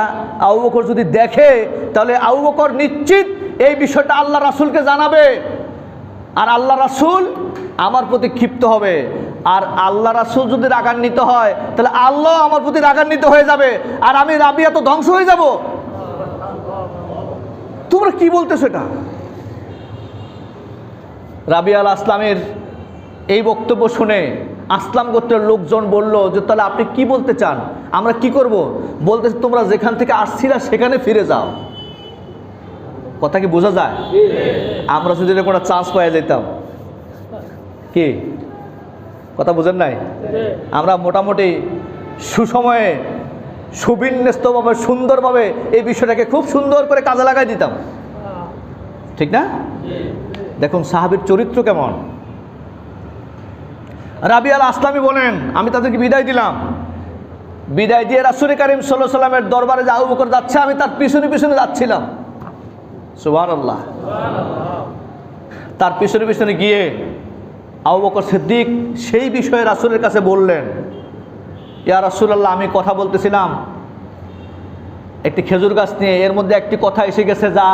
আবু বকর যদি দেখে, তাহলে আবু বকর নিশ্চিত এই বিষয়টা আল্লাহ রাসূলকে জানাবে, আর আল্লাহ রাসূল আমার প্রতি ক্ষিপ্ত হবে। আর আল্লাহ রাসূল যদি রাগান্বিত হয়, তাহলে আল্লাহ আমার প্রতি রাগান্বিত হয়ে যাবে, আর আমি রাবিয়া তো ধ্বংস হয়ে যাব। তোমরা কি বলতেছো এটা? রাবিয়া আল আসলামের এই বক্তব্য শুনে আসলাম গোত্রের লোকজন বলল যে, তাহলে আপনি কি বলতে চান, আমরা কি করব? বলতেছে, তোমরা যেখান থেকে আসছিলা সেখানে ফিরে যাও। কথা কি বোঝা যায়? আমরা যদি এরকম একটা চান্স পাওয়া যেতাম, কি কথা বোঝেন নাই, আমরা মোটামুটি সুসময়ে, সুবিন্যস্তভাবে, সুন্দরভাবে এই বিষয়টাকে খুব সুন্দর করে কাজে লাগাই দিতাম, ঠিক না? দেখুন সাহাবীর চরিত্র কেমন। রাবিয়া আল আসলামী বলেন, আমি তাদেরকে বিদায় দিলাম, বিদায় দিয়ে রাসূল কারীম সাল্লাল্লাহু আলাইহি ওয়াসাল্লামের দরবারে যে আবু বকর যাচ্ছে, আমি তার পিছনে পিছনে যাচ্ছিলাম। সুবহানাল্লাহ। তার পিছনে পিছনে গিয়ে আবু বকর সিদ্দিক সেই বিষয়ে রাসূলের কাছে বললেন, ইয়া রাসূলুল্লাহ, আমি কথা বলতেছিলাম একটি খেজুর গাছ নিয়ে, এর মধ্যে একটি কথা এসে গেছে যা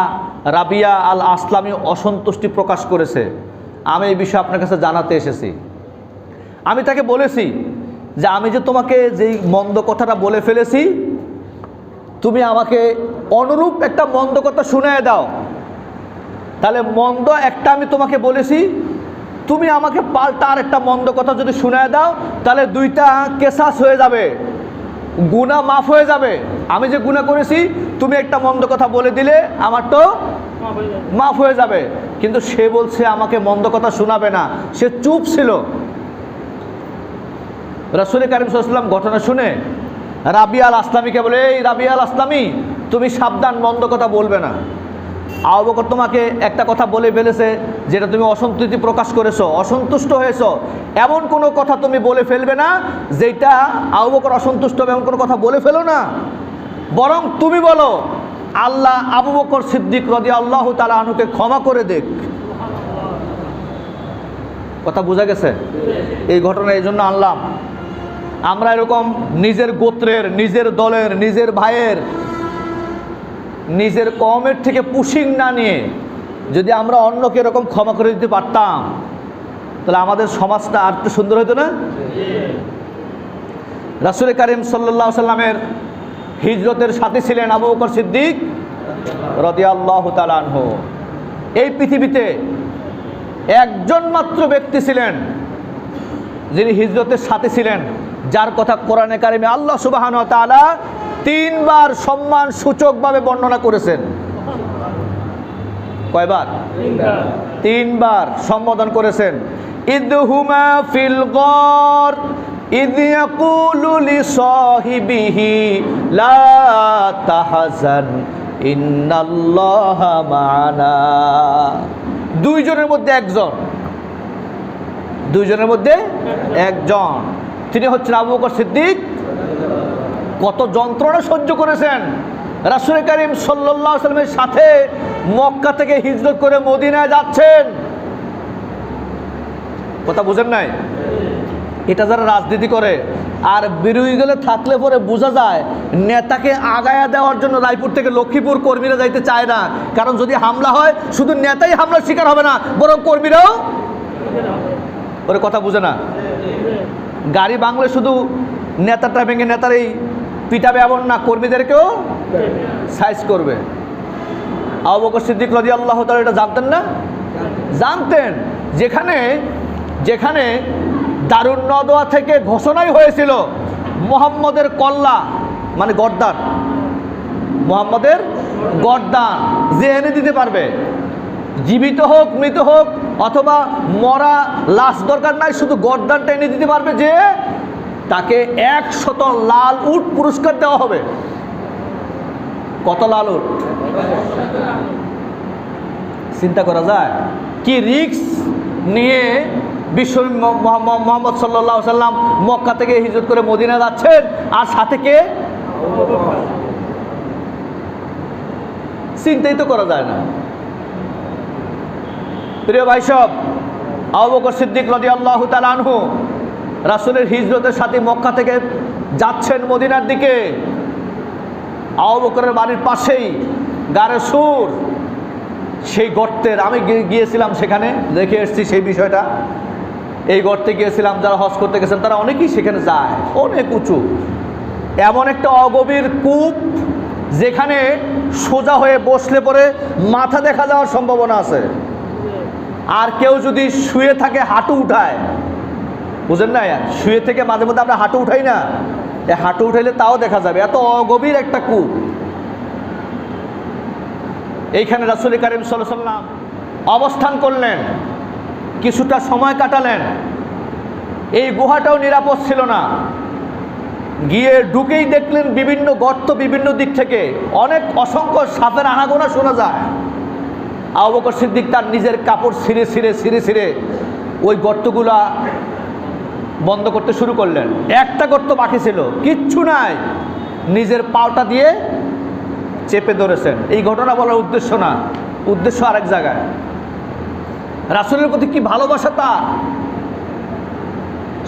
রাবিয়া আল আসলামী অসন্তুষ্টি প্রকাশ করেছে, আমি এই বিষয়ে আপনার কাছে জানাতে এসেছি। আমি তাকে বলেছি যে, আমি যে তোমাকে যেই মন্দ কথাটা বলে ফেলেছি, তুমি আমাকে অনুরূপ একটা মন্দ কথা শুনিয়ে দাও। তাহলে মন্দ একটা আমি তোমাকে বলেছি, তুমি আমাকে পাল্টা আর একটা মন্দ কথা যদি শুনিয়ে দাও, তাহলে দুইটা কেসাস হয়ে যাবে, গুনাহ মাফ হয়ে যাবে। আমি যে গুনাহ করেছি, তুমি একটা মন্দ কথা বলে দিলে আমার তো মাফ হয়ে যাবে। কিন্তু সে বলছে আমাকে মন্দ কথা শোনাবে না, সে চুপ ছিল। রাসূল কারীম সাল্লাল্লাহু আলাইহি ওয়াসাল্লাম ঘটনা শুনে রাবিয়া আল আসলামীকে বলে, এই রাবিয়া আল আসলামী, তুমি সাবধান, মন্দ কথা বলবে না। আবু বকর তোমাকে একটা কথা বলে ফেলেছে যেটা তুমি অসন্তুষ্টি প্রকাশ করেছো, অসন্তুষ্ট হয়েছো, এমন কোনো কথা তুমি বলে ফেলবে না যেটা আবু বকর অসন্তুষ্ট হবে, এমন কোনো কথা বলে ফেলো না। বরং তুমি বলো, আল্লাহ আবু বকর সিদ্দিক রাদিয়াল্লাহু তাআলা আনহুকে ক্ষমা করে দেখ। কথা বোঝা গেছে? এই ঘটনা এই জন্য আনলাম, আমরা এরকম নিজের গোত্রের, নিজের দলের, নিজের ভাইয়ের, নিজের কওমের থেকে পুশিং না নিয়ে যদি আমরা অন্যকে এরকম ক্ষমা করে দিতে পারতাম, তাহলে আমাদের সমাজটা আর একটু সুন্দর হতো না? রাসূল কারীম সাল্লাল্লাহু আলাইহি ওয়াসাল্লামের হিজরতের সাথে ছিলেন আবু বকর সিদ্দিক রাদিয়াল্লাহু তাআলা আনহু। এই পৃথিবীতে একজন মাত্র ব্যক্তি ছিলেন যিনি হিজরতের সাথে ছিলেন, যার কথা কোরআনে কারিমে আল্লাহ সুবহানাহু ওয়া তাআলা 3 বার সম্মান সূচকভাবে বর্ণনা করেছেন। কয়বার? 3 বার সম্বোধন করেছেন। ইদহুমা ফিল গর ইদ ইয়াকুলু লিসাহিবিহি লা তাহজান ইন্নাল্লাহা মা'ানা। দুইজনের মধ্যে একজন, দুইজনের মধ্যে একজন, তিনি হচ্ছেন আবু বকর সিদ্দিক। কত যন্ত্রণা সহ্য করেছেন রাসূল কারীম সাল্লাল্লাহু আলাইহি ওয়াসাল্লামের সাথে, মক্কা থেকে হিজরত করে মদিনায় যাচ্ছেন। কথা বুঝেন নাই? এটা যারা রাজনীতি করে আর বিরোধী দলে থাকলে পরে বোঝা যায় নেতাকে আগায়া দেওয়ার জন্য রায়পুর থেকে লক্ষ্মীপুর কর্মীরা যাইতে চায় না, কারণ যদি হামলা হয় শুধু নেতাই হামলার শিকার হবে না, বরং কর্মীরাও ওরে কথা বুঝে না। গাড়ি বাংলে শুধু নেতাটা ভেঙে নেতারই পিটাবে এমন না, কর্মীদেরকেও সাইজ করবে। আবু বকর সিদ্দিক রাদিয়াল্লাহু তাআলা এটা জানতেন না? জানতেন। যেখানে যেখানে দারুন নদওয়া থেকে ঘোষণাই হয়েছিল মুহাম্মদের কল্লা মানে গর্দান, মুহাম্মদের গর্দান যে এনে দিতে পারবে, জীবিত হোক মৃত হোক অথবা মরা লাশ দরকার নাই, শুধু গর্দানটা এনে দিতে পারবে যে তাকে 100 লাল উট পুরস্কার দেওয়া হবে। কত লাল উট? চিন্তা করা যায় কি রিস্ক নিয়ে বিশ্ব মুহাম্মদ সাল্লাল্লাহু আলাইহি সাল্লাম মক্কা থেকে হিজরত করে মদিনা যাচ্ছেন, আর সাথে কে? চিন্তাই তো করা যায় না। প্রিয় ভাই সব, আবু বকর সিদ্দিক রাদিয়াল্লাহু তাআলা আনহু রাসূলের হিজরতের সাথে মক্কা থেকে যাচ্ছেন মদিনার দিকে। আবু বকরের বাড়ির পাশেই গারে সুর, সেই গর্তের আমি গিয়েছিলাম, সেখানে দেখে এসেছি সেই বিষয়টা। এই গর্তে গিয়েছিলাম, যারা হজ করতে গেছেন তারা অনেকেই সেখানে যায়, অনেক উঁচু, এমন একটা অগভীর কূপ যেখানে সোজা হয়ে বসলে পরে মাথা দেখা যাওয়ার সম্ভাবনা আছে। আর কেউ যদি শুয়ে থাকে হাঁটু উঠায়, বুঝেন না, শুয়ে থেকে মাঝে মধ্যে আমরা হাঁটু উঠাই না, এই হাঁটু উঠাইলে তাও দেখা যাবে, এত অগভীর একটা কূপ। এইখানে রাসূল কারীম সাল্লাল্লাহু আলাইহি ওয়াসাল্লাম অবস্থান করলেন, কিছুটা সময় কাটালেন। এই গুহাটাও নিরাপদ ছিল না। গিয়ে ঢুকেই দেখলেন বিভিন্ন গর্ত, বিভিন্ন দিক থেকে অসংখ্য সাপের আনাগোনা শোনা যায়। আবু বকর সিদ্দিক তার নিজের কাপড় ছিঁড়ে ছিঁড়ে ওই গর্তগুলা বন্ধ করতে শুরু করলেন। একটা গর্ত বাকি ছিল, কিচ্ছু নাই, নিজের পাওটা দিয়ে চেপে ধরেছেন। এই ঘটনা বলার উদ্দেশ্য না, উদ্দেশ্য আরেক জায়গায়। রাসূলের প্রতি কি ভালোবাসা তার!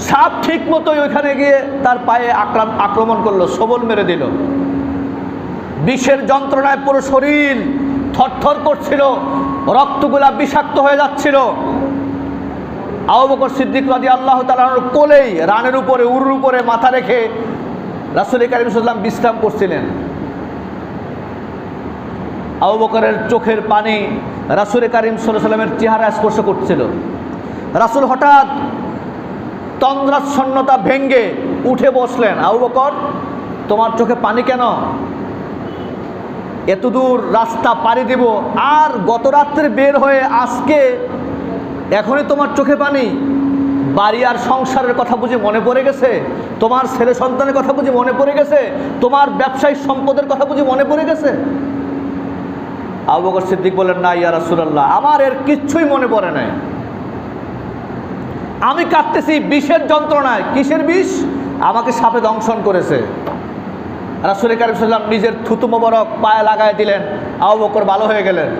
সাপ ঠিক মতোই ওইখানে গিয়ে তার পায়ে আক্রমণ করলো, সবল মেরে দিল। বিষের যন্ত্রণায় পুরো শরীর থরথর করছিল, রক্তগুলা বিষাক্ত হয়ে যাচ্ছিল। আবু বকর সিদ্দিক রাদিয়াল্লাহু তাআলার কোলেই রানের উপরে উরুর উপরে মাথা রেখে রাসূল কারীম সাল্লাল্লাহু আলাইহি ওয়াসাল্লাম বিশ্রাম করছিলেন। আবু বকরের চোখের পানি রাসূল কারীম সাল্লাল্লাহু আলাইহি ওয়াসাল্লামের চেহারা স্পর্শ করছিল। রাসূল হঠাৎ তন্দ্রাচ্ছন্নতা ভেঙ্গে উঠে বসলেন। আবু বকর, তোমার চোখে পানি কেন? এত দূর রাস্তা পাড়ি দেব, আর গত রাত্রে বের হয়ে আজকে এখনই তোমার চোখে পানি? বাড়ি আর সংসারের কথা বুঝি মনে পড়ে গেছে? তোমার ছেলে সন্তানের কথা বুঝি মনে পড়ে গেছে? তোমার ব্যবসায়িক সম্পদের কথা বুঝি মনে পড়ে গেছে? আবু বকর সিদ্দিক বলেন, না ইয়া রাসূলুল্লাহ, আমার এর কিচ্ছুই মনে পড়ে নাই। আমি কাঁদতেছি বিষের যন্ত্রণায়। কিসের বিষ? আমাকে সাপে দংশন করেছে। রাসূল কারীম সাল্লাল্লাহু আলাইহি ওয়াসাল্লাম নিজের থুতু মোবারক পায়ে লাগায় দিলেন। আবু বকর ভালো হয়ে গেলেন।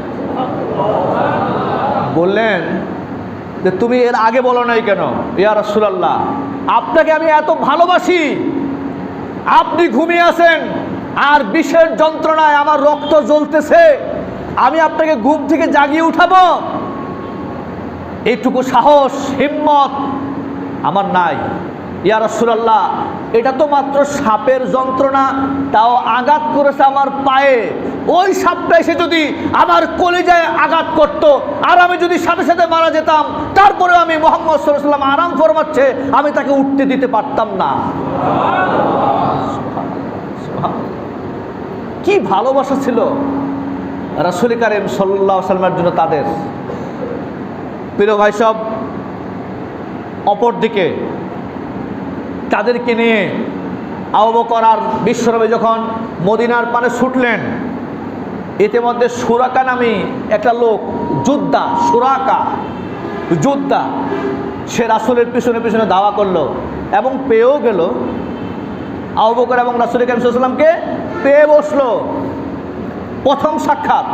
বললেন যে তুমি এর আগে বলো নাই কেন? ইয়া রাসূলুল্লাহ, আপনাকে আমি এত ভালোবাসি, আপনি ঘুমিয়ে আছেন আর বিষের যন্ত্রণায় আমার রক্ত জ্বলতেছে, আমি আপনাকে ঘুম থেকে জাগিয়ে উঠাবো, এইটুকু সাহস হিম্মত আমার নাই। ইয়া রাসূলুল্লাহ, এটা তো মাত্র সাপের যন্ত্রণা, তাও আঘাত করেছে আমার পায়ে। ওই সাপটা এসে যদি আমার কলিজায় আঘাত করত আর আমি যদি সাথে সাথে মারা যেতাম, তারপরেও আমি মুহাম্মদ সাল্লাল্লাহু আলাইহি ওয়াসাল্লাম আরাম ফরমাচ্ছে, আমি তাকে উঠতে দিতে পারতাম না। কি ভালোবাসা ছিল রাসূল কারীম সাল্লাল্লাহু আলাইহি ওয়াসাল্লামের জন্য তাদের। প্রিয় ভাই সব, অপরদিকে তাদেরকে নিয়ে আবু বকর আর বিশ্বনবী যখন মদিনার পানে ছুটলেন, ইতিমধ্যে সুরাকা নামে একটা লোক, যোদ্ধা, যোদ্ধা, সে রাসূলের পিছনে পিছনে দাওয়া করলো এবং পেয়েও গেল। আবু বকর এবং রাসূল কারীম সাল্লাল্লাহু আলাইহি ওয়াসাল্লামকে পেয়ে বসলো। প্রথম সাক্ষাৎ।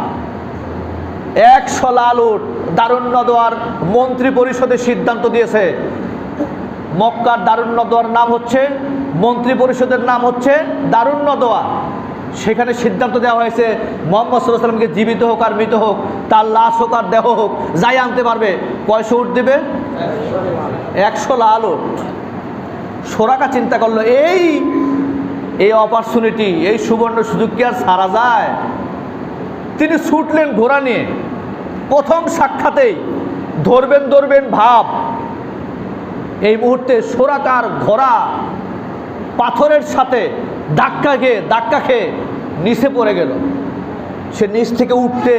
100 লাল উট দারুন নদওয়ার মন্ত্রী পরিষদের সিদ্ধান্ত দিয়েছে। মক্কার দারুন নদওয়ার নাম হচ্ছে, মন্ত্রী পরিষদের নাম হচ্ছে দারুন নদওয়া। সেখানে সিদ্ধান্ত দেওয়া হয়েছে মুহাম্মদ সাল্লাল্লাহু আলাইহি ওয়াসাল্লামকে জীবিত হোক আর মৃত হোক, তার লাশ হোক আর দেহ হোক, যাই আনতে পারবে 100 উট দেবে, 100 লাল উট। সোরাকা চিন্তা করলো এই অপরচুনিটি, এই সুবর্ণ সুযোগ কি আর ছাড়া যায়? তিনি ছুটলেন ঘোড়া নিয়ে। প্রথম সাক্ষাতেই ধরবেন ভাব। এই মুহূর্তে সোরাকার ঘোড়া পাথরের সাথে ধাক্কা খেয়ে নিচে পড়ে গেল। সে নিচ থেকে উঠতে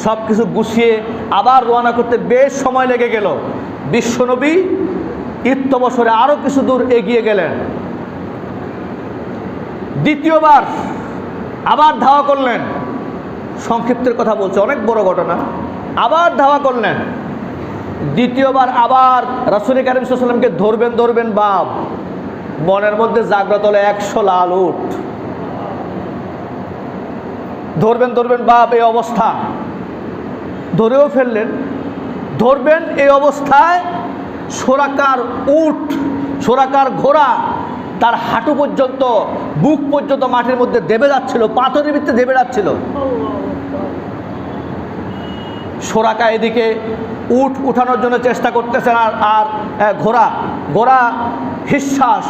সব কিছু গুছিয়ে আবার রওনা করতে বেশ সময় লেগে গেল। বিশ্বনবী ইত্যবসরে আরও কিছু দূর এগিয়ে গেলেন। দ্বিতীয়বার আবার ধাওয়া করলেন। সংক্ষিপ্তের কথা বলছে, অনেক বড় ঘটনা। আবার ধাওয়া করলেন। দ্বিতীয়বার আবার রাসূল কারীম সাল্লাল্লাহু আলাইহি ওয়াসাল্লামকে ধরবেন বাপ। মনের মধ্যে জাগ্রত হলো 100 লাল উট। ধরবেন বাপ, এই অবস্থা ধরেও ফেললেন। ধরবেন এই অবস্থায় সোরাকার ঘোড়া তার হাঁটু পর্যন্ত, বুক পর্যন্ত মাটির মধ্যে দেবে যাচ্ছিল, পাথরের ভিতরে দেবে যাচ্ছিল। সোরাকা এদিকে উঠানোর জন্য চেষ্টা করতেছেন, আর ঘোড়া হিশ্বাস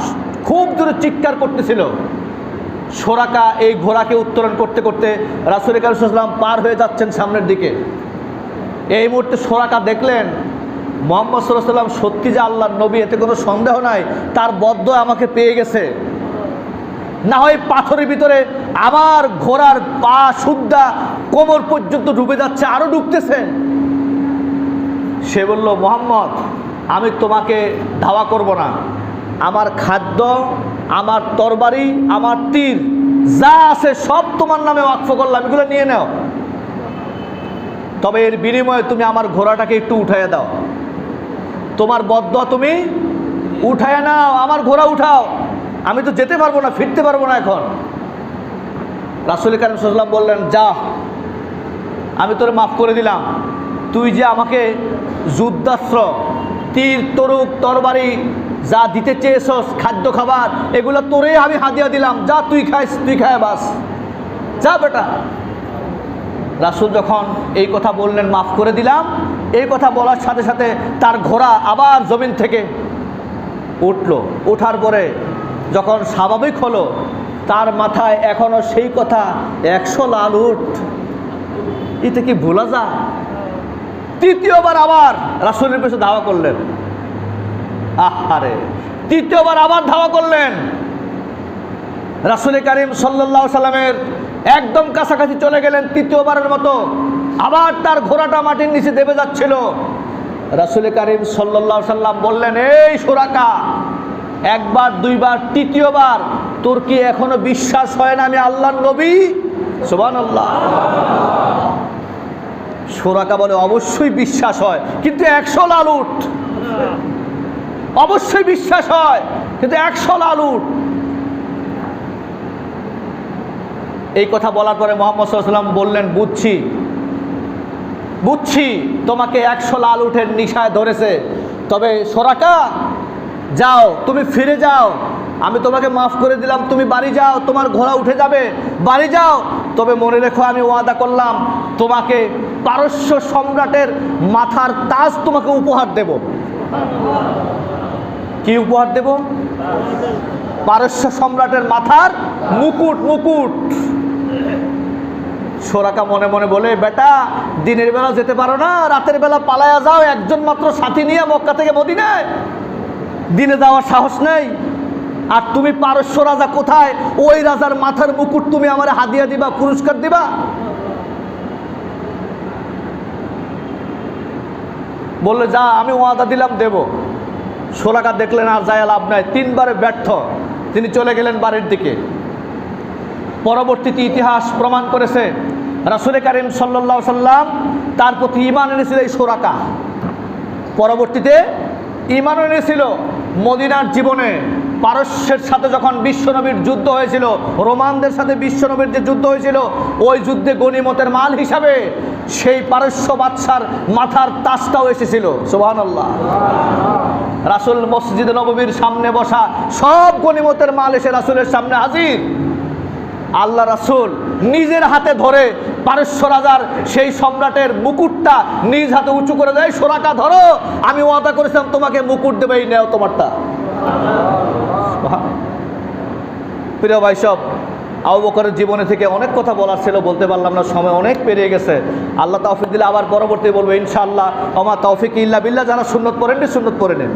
খুব জোরে চিৎকার করতেছিল। সোরাকা এই ঘোড়াকে উত্তোলন করতে করতে রাসূল কারীম সাল্লাল্লাহু আলাইহি ওয়াসাল্লাম পার হয়ে যাচ্ছেন সামনের দিকে। এই মুহূর্তে সোরাকা দেখলেন মুহাম্মদ সাল্লাল্লাহু আলাইহি ওয়াসাল্লাম সত্যি যে আল্লাহর নবী, এতে কোনো সন্দেহ নাই। তার বদ্দোয়া আমাকে পেয়ে গেছে। না হয় পাথরের ভিতরে আমার ঘোড়ার পা সুদ্ধা কোমর পর্যন্ত ডুবে যাচ্ছে, আরো ডুবতেছে। সে বলল, মুহাম্মদ, আমি তোমাকে ধাওয়া করব না। আমার খাদ্য, আমার তরবারি, আমার তীর যা আছে সব তোমার নামে ওয়াকফ করলাম, এগুলো নিয়ে নাও। তবে এর বিনিময়ে তুমি আমার ঘোড়াটাকে একটু উঠাইয়া দাও। তোমার বদ্দোয়া তুমি উঠাইয়া নাও, আমার ঘোড়া উঠাও। আমি তো যেতে পারবো না, ফিরতে পারবো না এখন। রাসূল কারীম সাল্লাল্লাহু আলাইহি ওয়াসাল্লাম বললেন, যা, আমি তোরে মাফ করে দিলাম। তুই যে আমাকে যুদ্ধাস্ত্র, তীর, তরুক, তরবারি যা দিতে চেয়েছস, খাদ্য খাবার, এগুলো তোরে আমি হাদিয়া দিলাম। যা, তুই খায় বাস, যা বেটা। রাসূল যখন এই কথা বললেন, মাফ করে দিলাম, এই কথা বলার সাথে সাথে তার ঘোড়া আবার জমিন থেকে উঠল। ওঠার পরে যখন স্বাভাবিক হলো, তার মাথায় এখনো সেই কথা, 100 লাল উট, এতে কি ভোলা যায়? তৃতীয়বার আবার রাসূলের পেছনে ধাওয়া করলেন। আহারে, তৃতীয়বার আবার ধাওয়া করলেন। রাসূল কারীম সাল্লাল্লাহু আলাইহি ওয়াসাল্লামের একদম কাছাকাছি চলে গেলেন তৃতীয়বারের মতো। আবার তার ঘোড়াটা মাটির নিচে দেবে যাচ্ছিল। রাসূল কারীম সাল্লাল্লাহু আলাইহি ওয়াসাল্লাম বললেন, এই সোরাকা, একবার, দুইবার, তৃতীয়বার তোর কি এখনো বিশ্বাস হয় না আমি আল্লাহর নবী? সুবহানাল্লাহ। সোরাকা বলে, অবশ্যই বিশ্বাস হয়, কিন্তু 100 লাল উট। অবশ্যই বিশ্বাস হয়, কিন্তু 100 লাল উট। এই কথা বলার পরে মুহাম্মদ সাল্লাল্লাহু আলাইহি ওয়াসাল্লাম বললেন, বুঝছি তোমাকে 100 লাল উটের নিশায় ধরেছে। তবে সোরাকা, যাও, তুমি ফিরে যাও, আমি তোমাকে মাফ করে দিলাম। তুমি বাড়ি যাও, তোমার ঘোড়া উঠে যাবে, বাড়ি যাও। তবে মনে রেখো, আমি ওয়াদা করলাম তোমাকে পারস্য সম্রাটের মাথার তাজ তোমাকে উপহার দেব। কি উপহার দেব? পারস্য সম্রাটের মাথার মুকুট। সোরাকা মনে মনে বলে, বেটা, দিনের বেলা যেতে পারো না, রাতের বেলা পালায়া যাও একজন মাত্র সাথী নিয়ে মক্কা থেকে মদিনায়। দিনে যাওয়ার সাহস নেই। আর তুমি পারস্য রাজা কোথায়, ওই রাজার মাথার মুকুট তুমি আমার হাদিয়া দিবা, পুরস্কার দিবা? বললে, যা, আমি ওয়াদা দিলাম, দেব। সোরাকা দেখলেন আর যায় লাভ নাই, 3 বারে ব্যর্থ। তিনি চলে গেলেন বাড়ির দিকে। পরবর্তীতে ইতিহাস প্রমাণ করেছে রাসূল কারীম সাল্লাল্লাহু আলাইহি ওয়াসাল্লাম তার প্রতি ঈমান এনেছিল এই সোরাকা। পরবর্তীতে ঈমান এনেছিল। মদিনার জীবনে পারস্যের সাথে যখন বিশ্বনবীর যুদ্ধ হয়েছিল, রোমানদের সাথে বিশ্বনবীর যে যুদ্ধ হয়েছিল, ওই যুদ্ধে গনিমতের মাল হিসাবে সেই পারস্য বাদশার মাথার তাজটাও এসেছিল। সুবহানাল্লাহ। রাসূল মসজিদে নববীর সামনে বসা সব গনিমতের মাল এসে রাসূলের সামনে হাজির। আল্লাহ রাসূল নিজের হাতে ধরে পারস্য রাজার সেই সম্রাটের মুকুটটা নিজ হাতে উঁচু করে দেয়, সোরাকা ধরো, আমি ওয়াদা করেছিলাম তোমাকে মুকুট দেবে, এই নেও তোমারটা। প্রিয় ভাই সব, আবু বকরের জীবনে থেকে অনেক কথা বলার ছিল, বলতে পারলাম না, সময় অনেক পেরিয়ে গেছে। আল্লাহ তৌফিক দিলে আবার পরবর্তী বলবো ইনশাআল্লাহ। ওমা তৌফিক ইল্লা বিল্লাহ। যারা সুন্নত পড়েননি সুন্নত পড়ে নেন।